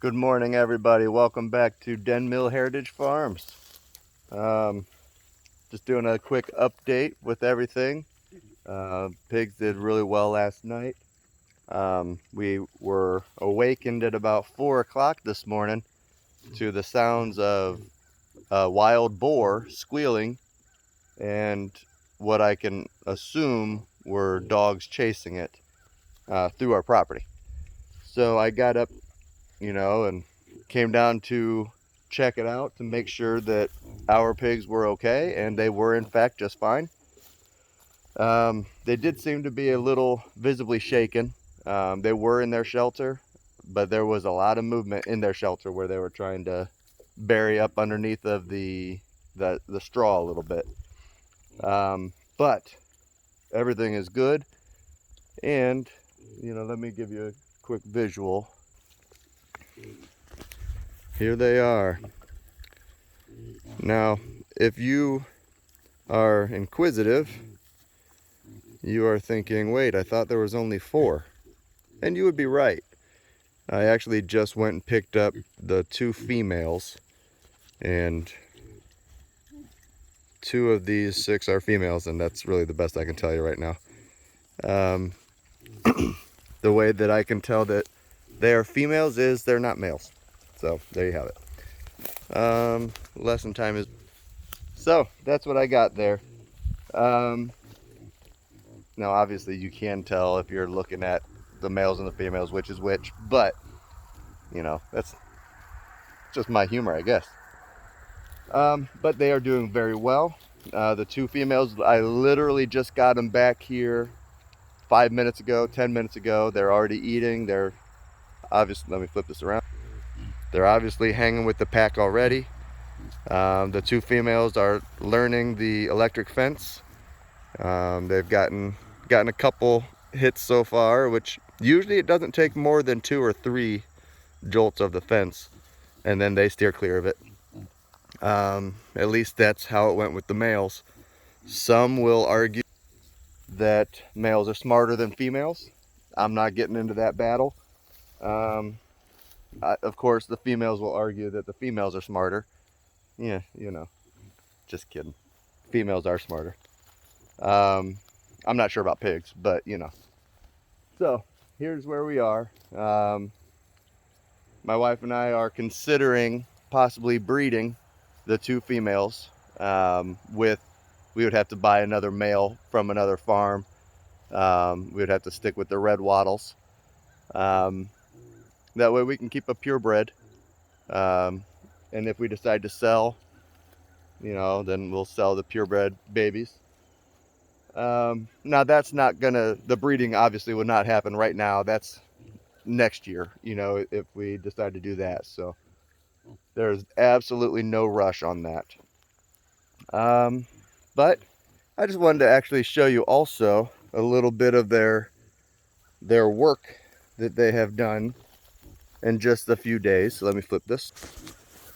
Good morning, everybody. Welcome back to Den Mill Heritage Farms. Um, just doing a quick update with everything. Pigs did really well last night. We were awakened at about 4 o'clock this morning to the sounds of a wild boar squealing and what I can assume were dogs chasing it through our property. So I got up, and came down to check it out to make sure that our pigs were okay, and they were in fact just fine. They did seem to be a little visibly shaken. They were in their shelter, but there was a lot of movement in their shelter where they were trying to bury up underneath of the straw a little bit. But everything is good, and let me give you a quick visual. Here they are. Now, if you are inquisitive, you are thinking, wait, I thought there was only 4. And you would be right. I actually just went and picked up the 2 females, and 2 of these 6 are females, and that's really the best I can tell you right now. The way that I can tell that they are females is they're not males. So there you have it. Lesson time is... So that's what I got there. Now obviously you can tell if you're looking at the males and the females which is which, but that's just my humor, I guess. But they are doing very well. The 2 females, I literally just got them back here 5 minutes ago, 10 minutes ago. They're already eating. They're obviously, let me flip this around. They're obviously hanging with the pack already. The 2 females are learning the electric fence. They've gotten a couple hits so far, which usually it doesn't take more than 2 or 3 jolts of the fence, and then they steer clear of it. At least that's how it went with the males. Some will argue that males are smarter than females. I'm not getting into that battle. Of course, the females will argue that the females are smarter. Yeah, just kidding. Females are smarter. I'm not sure about pigs, but So, here's where we are. My wife and I are considering possibly breeding the 2 females. We would have to buy another male from another farm. We would have to stick with the red wattles. That way we can keep a purebred. And if we decide to sell, then we'll sell the purebred babies. Now that's not the breeding obviously would not happen right now. That's next year, if we decide to do that. So there's absolutely no rush on that. But I just wanted to actually show you also a little bit of their work that they have done in just a few days. So let me flip this.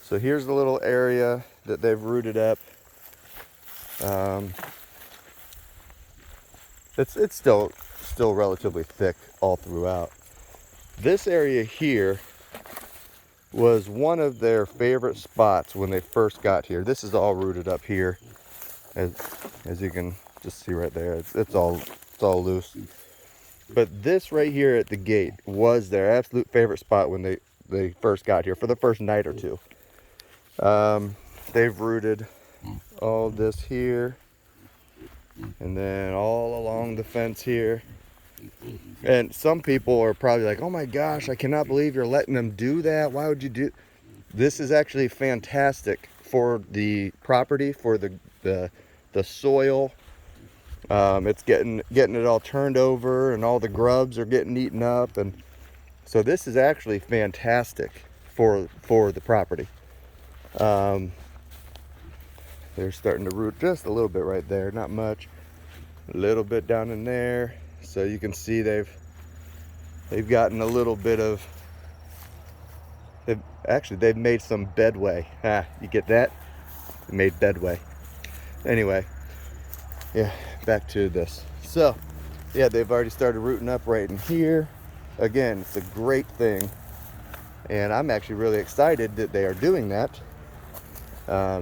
So here's the little area that they've rooted up. It's still relatively thick all throughout. This area here was one of their favorite spots when they first got here. This is all rooted up here, as you can just see right there. It's all loose. But this right here at the gate was their absolute favorite spot when they first got here, for the first night or 2. They've rooted all this here, and then all along the fence here. And some people are probably like, oh my gosh, I cannot believe you're letting them do that. Why would you do? This is actually fantastic for the property, for the soil. It's getting it all turned over, and all the grubs are getting eaten up, and so this is actually fantastic for the property. They're starting to root just a little bit right there, not much. A little bit down in there. So you can see they've gotten a little bit of, they've made some bedway. You get that? They made bedway. Anyway, yeah, back to this. So yeah, they've already started rooting up right in here. Again, it's a great thing And I'm actually really excited that they are doing that.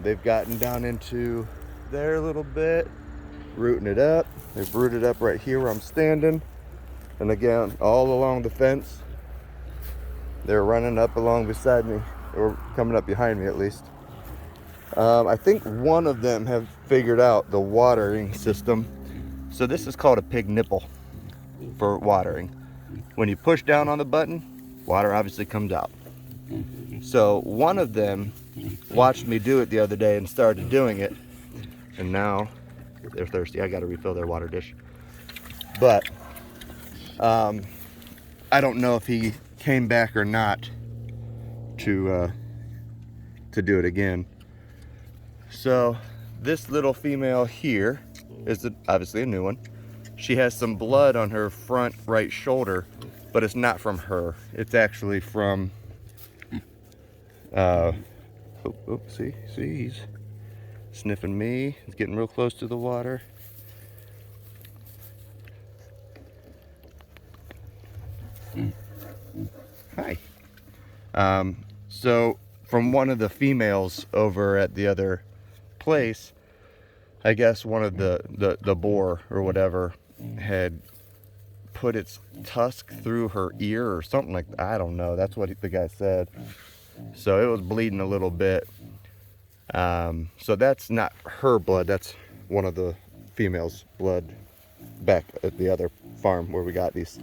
They've gotten down into there a little bit, rooting it up. They've rooted up right here where I'm standing. And again, all along the fence. They're running up along beside me, or coming up behind me at least. I think one of them have figured out the watering system. So this is called a pig nipple for watering. When you push down on the button, water obviously comes out. So one of them watched me do it the other day and started doing it. And now they're thirsty. I got to refill their water dish. But I don't know if he came back or not to do it again. So this little female here is obviously a new one. She has some blood on her front right shoulder, but it's not from her. It's actually from, see, he's sniffing me. He's getting real close to the water. Hi. So from one of the females over at the other place, I guess one of the boar or whatever had put its tusk through her ear or something like that. I don't know. That's what the guy said. So it was bleeding a little bit. So that's not her blood. That's one of the females' blood back at the other farm where we got these.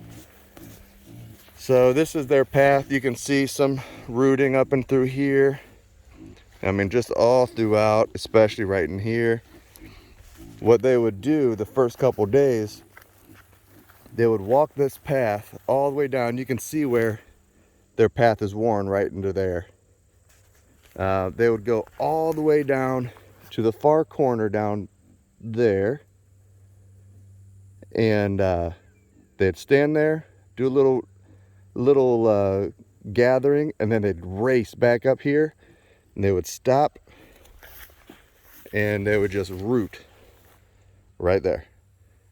So this is their path. You can see some rooting up and through here. I mean, just all throughout, especially right in here. What they would do the first couple days, they would walk this path all the way down. You can see where their path is worn right into there. They would go all the way down to the far corner down there. And they'd stand there, do a little gathering, and then they'd race back up here. And they would stop and they would just root right there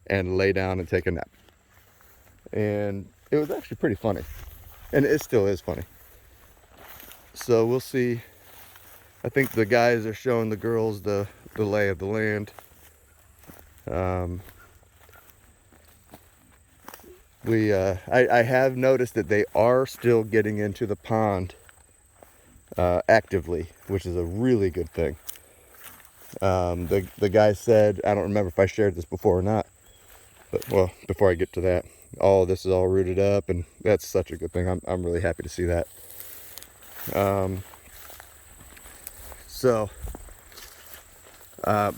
and lay down and take a nap. And it was actually pretty funny, and it still is funny. So we'll see. I think the guys are showing the girls the lay of the land. I have noticed that they are still getting into the pond actively, which is a really good thing. The guy said, I don't remember if I shared this before or not, but well, before I get to that, all this is all rooted up, and that's such a good thing. I'm really happy to see that.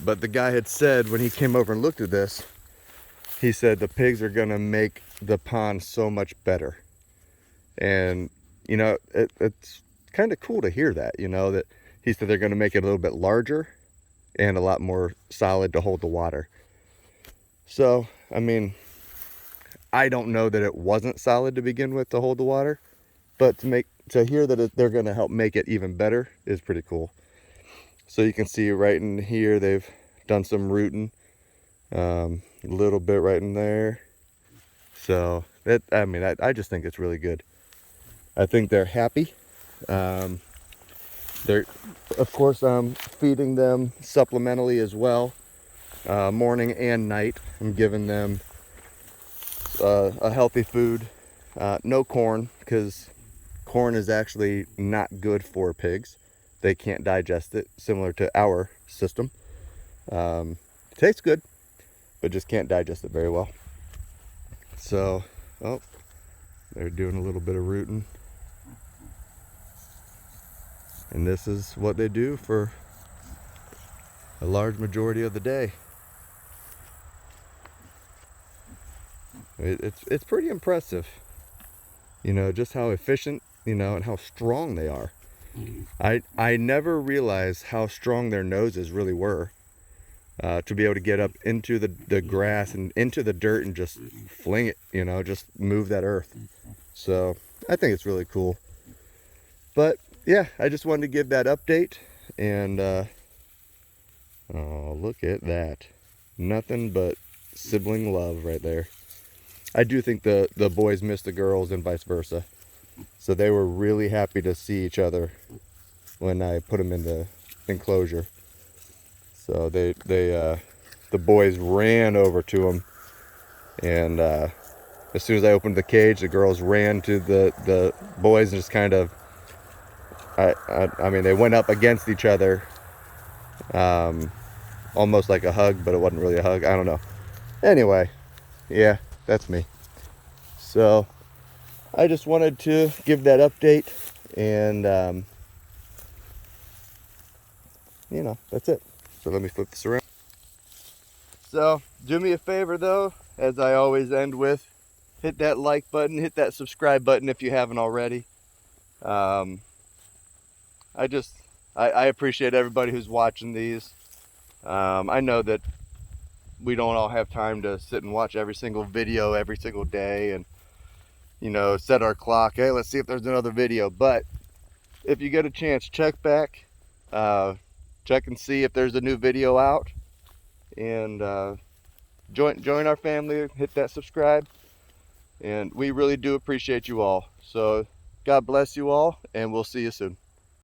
But the guy had said when he came over and looked at this, he said the pigs are gonna make the pond so much better. And you know, it's kind of cool to hear that, you know, that he said they're gonna make it a little bit larger and a lot more solid to hold the water. So, I mean, I don't know that it wasn't solid to begin with to hold the water, but to hear that they're gonna help make it even better is pretty cool. So you can see right in here, they've done some rooting, a little bit right in there. So that, I mean, I just think it's really good. I think they're happy. They're, of course, I'm feeding them supplementally as well, morning and night. I'm giving them a healthy food, no corn, because corn is actually not good for pigs. They can't digest it, similar to our system. Tastes good, but just can't digest it very well. So, oh, they're doing a little bit of rooting. And this is what they do for a large majority of the day. It's pretty impressive, you know, just how efficient, you know, and how strong they are. I never realized how strong their noses really were, to be able to get up into the grass and into the dirt and just fling it, you know, just move that earth. So I think it's really cool. But yeah, I just wanted to give that update. And oh, look at that. Nothing but sibling love right there. I do think the boys miss the girls and vice versa. So they were really happy to see each other when I put them in the enclosure. So the boys ran over to them, and as soon as I opened the cage, the girls ran to the boys and just kind of, I mean, they went up against each other, almost like a hug, but it wasn't really a hug. I don't know. Anyway, yeah, that's me. So I just wanted to give that update, and you know, that's it. So let me flip this around. So do me a favor though, as I always end with, hit that like button, hit that subscribe button if you haven't already. I appreciate everybody who's watching these. I know that we don't all have time to sit and watch every single video every single day and, you know, set our clock. Hey, let's see if there's another video. But if you get a chance, check back, check and see if there's a new video out, and join our family, hit that subscribe, and we really do appreciate you all. So God bless you all, and we'll see you soon.